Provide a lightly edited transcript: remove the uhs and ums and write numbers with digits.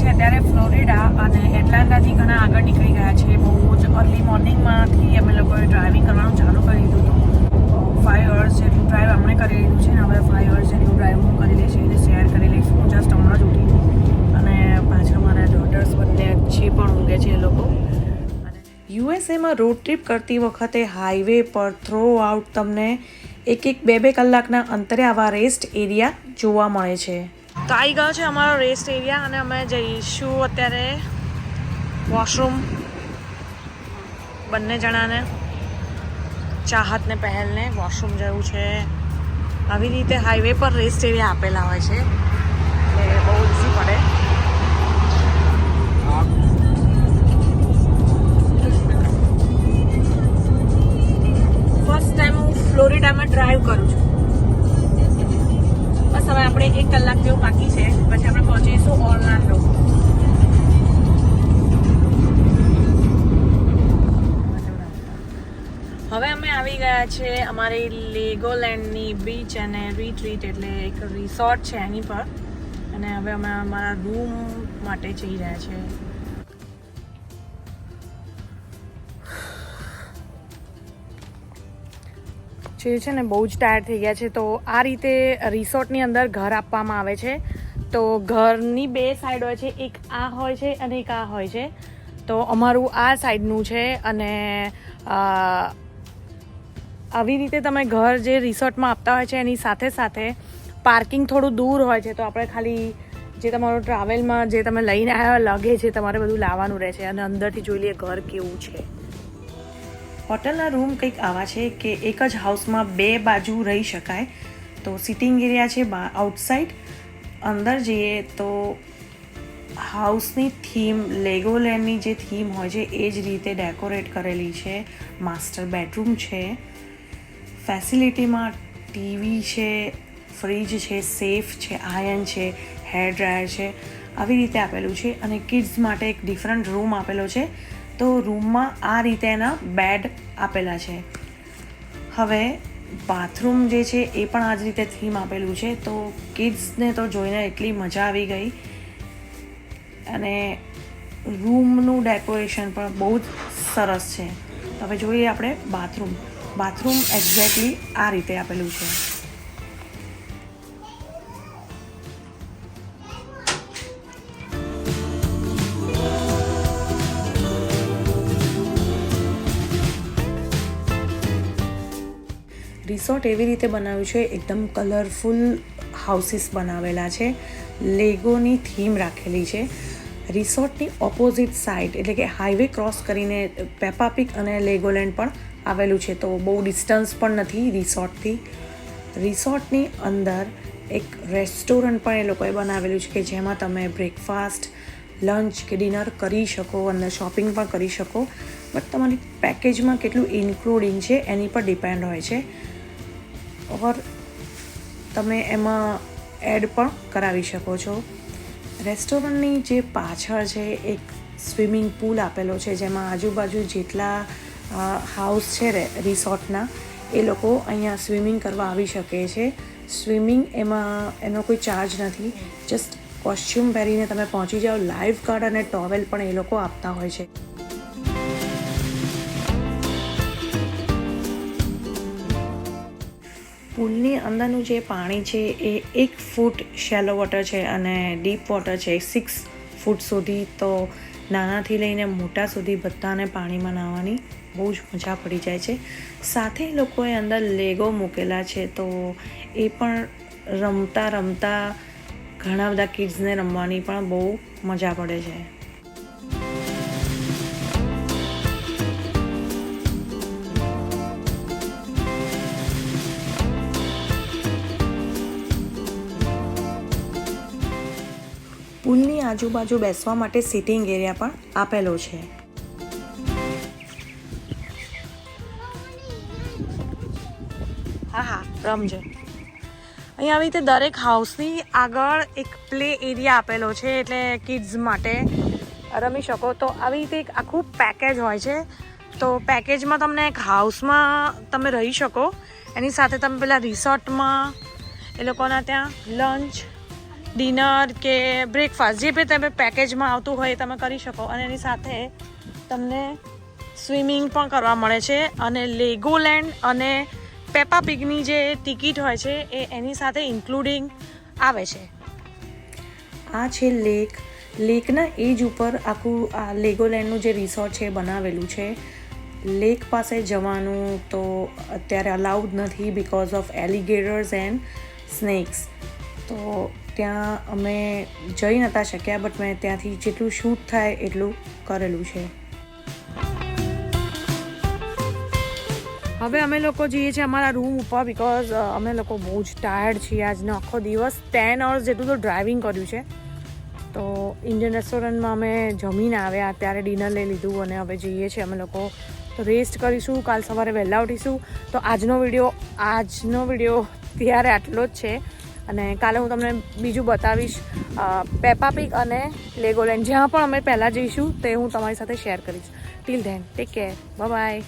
છે અત્યારે ફ્લોરિડા અને એટલાન્ટાથી ઘણા આગળ નીકળી ગયા છે. બહુ જ અર્લી મોર્નિંગમાંથી અમે લોકોએ ડ્રાઇવિંગ કરવાનું ચાલુ કરી દીધું હતું. 5 hours જેટલું ડ્રાઈવ અમને કરી લીધું છે ને હવે 5 hours જેટલું ડ્રાઈવ હું કરી લઈશ, એને શેર કરી લઈશ. હું જસ્ટ હમણાં જ ઉઠી અને પાછળ મારા ડોટર્સ બંને છે પણ ઊંઘે છે એ લોકો. યુએસએમાં રોડ ટ્રીપ કરતી વખતે હાઈવે પર થ્રો આઉટ તમને 1-2 કલાકના અંતરે આવા રેસ્ટ એરિયા જોવા મળે છે. તો આવી ગયો છે અમારો રેસ્ટ એરિયા અને અમે જઈશું અત્યારે વોશરૂમ. બંને જણાને, ચાહત ને પહેલને વોશરૂમ જવું છે. આવી રીતે હાઈવે પર રેસ્ટ એરિયા આપેલા હોય છે એટલે બહુ ઇઝી પડે. ફર્સ્ટ ટાઈમ હું ફ્લોરિડામાં ડ્રાઈવ કરું છું. બસ હવે આપણે 1 કલાક જેવું બાકી છે, પછી આપણે પહોંચીશું ઓર્લાન્ડો. હવે અમે આવી ગયા છે અમારી લેગોલેન્ડની બીચ અને રીટ્રીટ એટલે એક રિસોર્ટ છે એની પર, અને હવે અમે અમારા રૂમ માટે જઈ રહ્યા છે. જે છે ને બહુ જ ટાયર્ડ થઈ ગયા છે. તો આ રીતે રિસોર્ટની અંદર ઘર આપવામાં આવે છે. તો ઘરની 2 સાઈડ હોય છે, એક આ હોય છે અને એક આ હોય છે. તો અમારું આ સાઈડનું છે અને આવી રીતે તમે ઘર જે રિસોર્ટમાં આપતા હોય છે એની સાથે સાથે પાર્કિંગ થોડું દૂર હોય છે. તો આપણે ખાલી જે તમારું ટ્રાવેલમાં જે તમે લઈને આવ્યા લગેજ છે તમારે બધું લાવવાનું રહે છે. અને અંદરથી જોઈ લઈએ ઘર કેવું છે. હોટલના રૂમ કંઈક આવા છે કે એક જ હાઉસમાં 2 બાજુ રહી શકાય. તો સિટિંગ એરિયા છે આઉટસાઇડ. અંદર જઈએ તો હાઉસની થીમ લેગોલેન્ડની જે થીમ હોય છે એ જ રીતે ડેકોરેટ કરેલી છે. માસ્ટર બેડરૂમ છે. ફેસિલિટીમાં ટીવી છે, ફ્રીજ છે, સેફ છે, આયર્ન છે, હેર ડ્રાયર છે, આવી રીતે આપેલું છે. અને કિડ્સ માટે એક ડિફરન્ટ રૂમ આપેલો છે. તો રૂમમાં આ રીતે એના બેડ આપેલા છે. હવે બાથરૂમ જે છે એ પણ આ જ રીતે થીમ આપેલું છે. તો કિડ્સને તો જોઈને એટલી મજા આવી ગઈ. અને રૂમનું ડેકોરેશન પણ બહુ જ સરસ છે. હવે જોઈએ આપણે બાથરૂમ. બાથરૂમ એક્ઝેક્ટલી આ રીતે આપેલું છે. રિસોર્ટ એવી રીતે બનાવ્યું છે, એકદમ કલરફુલ હાઉસીસ બનાવેલા છે. લેગોની થીમ રાખેલી છે. રિસોર્ટની ઓપોઝિટ સાઈડ એટલે કે હાઈવે ક્રોસ કરીને પેપા પીગ અને લેગોલેન્ડ પણ આવેલું છે. તો બહુ ડિસ્ટન્સ પણ નથી રિસોર્ટથી. રિસોર્ટની અંદર એક રેસ્ટોરન્ટ પણ એ લોકોએ બનાવેલું છે કે જેમાં તમે બ્રેકફાસ્ટ, લંચ કે ડિનર કરી શકો, અંદર શોપિંગ પણ કરી શકો. બટ તમારી પેકેજમાં કેટલું ઇન્ક્લુડિંગ છે એની પર ડિપેન્ડ હોય છે. ઓર તમે એમાં એડ પણ કરાવી શકો છો. રેસ્ટોરન્ટની જે પાછળ છે એક સ્વિમિંગ પુલ આપેલો છે જેમાં આજુબાજુ જેટલા હાઉસ છે રિસોર્ટના એ લોકો અહીંયા સ્વિમિંગ કરવા આવી શકે છે. સ્વિમિંગ એનો કોઈ ચાર્જ નથી. જસ્ટ કોસ્ચ્યુમ પહેરીને તમે પહોંચી જાઓ. લાઈફ ગાર્ડ અને ટોવેલ પણ એ લોકો આપતા હોય છે. પુલની અંદરનું જે પાણી છે એ 1 ફૂટ શેલો વોટર છે અને ડીપ વોટર છે 6 ફૂટ સુધી. તો નાનાથી લઈને મોટા સુધી બધાને પાણીમાં નાહવાની બહુ જ મજા પડી જાય છે. સાથે લોકોએ અંદર લેગો મૂકેલા છે. તો એ પણ રમતા રમતા ઘણા બધા કિડ્સને રમવાની પણ બહુ મજા પડે છે. પુલની આજુબાજુ બેસવા માટે સિટિંગ એરિયા પણ આપેલો છે. હા રમજો. અહીંયા આવી રીતે દરેક હાઉસની આગળ એક પ્લે એરિયા આપેલો છે એટલે કિડ્સ માટે રમી શકો. તો આવી રીતે એક આખું પેકેજ હોય છે. તો પેકેજમાં તમને એક હાઉસમાં તમે રહી શકો, એની સાથે તમે પેલા રિસોર્ટમાં એ લોકોના ત્યાં લંચ ડિનર કે બ્રેકફાસ્ટ જે બી તમે પેકેજમાં આવતું હોય એ તમે કરી શકો. અને એની સાથે તમને સ્વિમિંગ પણ કરવા મળે છે. અને લેગોલેન્ડ અને પેપા પિગની જે ટિકિટ હોય છે એ એની સાથે ઇન્ક્લુડિંગ આવે છે. આ છે લેકના એજ ઉપર આખું આ લેગોલેન્ડનું જે રિસોર્ટ છે બનાવેલું છે. લેક પાસે જવાનું તો અત્યારે અલાઉડ નથી બિકોઝ ઓફ એલિગેટર્સ એન્ડ સ્નેક્સ. તો ત્યાં અમે જઈ નહોતા શક્યા, બટ મેં ત્યાંથી જેટલું શૂટ થાય એટલું કરેલું છે. હવે અમે લોકો જઈએ છીએ અમારા રૂમ ઉપર બિકોઝ અમે લોકો બહુ જ ટાયર્ડ છીએ. આજનો આખો દિવસ 10 અવર્સ જેટલું તો ડ્રાઇવિંગ કર્યું છે. તો ઇન્ડિયન રેસ્ટોરન્ટમાં અમે જમીને આવ્યા, અત્યારે ડિનર લઈ લીધું અને હવે જઈએ છીએ અમે લોકો. તો રેસ્ટ કરીશું, કાલ સવારે વહેલા ઉઠીશું. તો આજનો વિડીયો ત્યારે આટલો જ છે. અને કાલે હું તમને બીજું બતાવીશ પેપા પિગ અને લેગોલેન્ડ જ્યાં પણ અમે પહેલાં જઈશું તે હું તમારી સાથે શેર કરીશ. Till then take care, bye bye.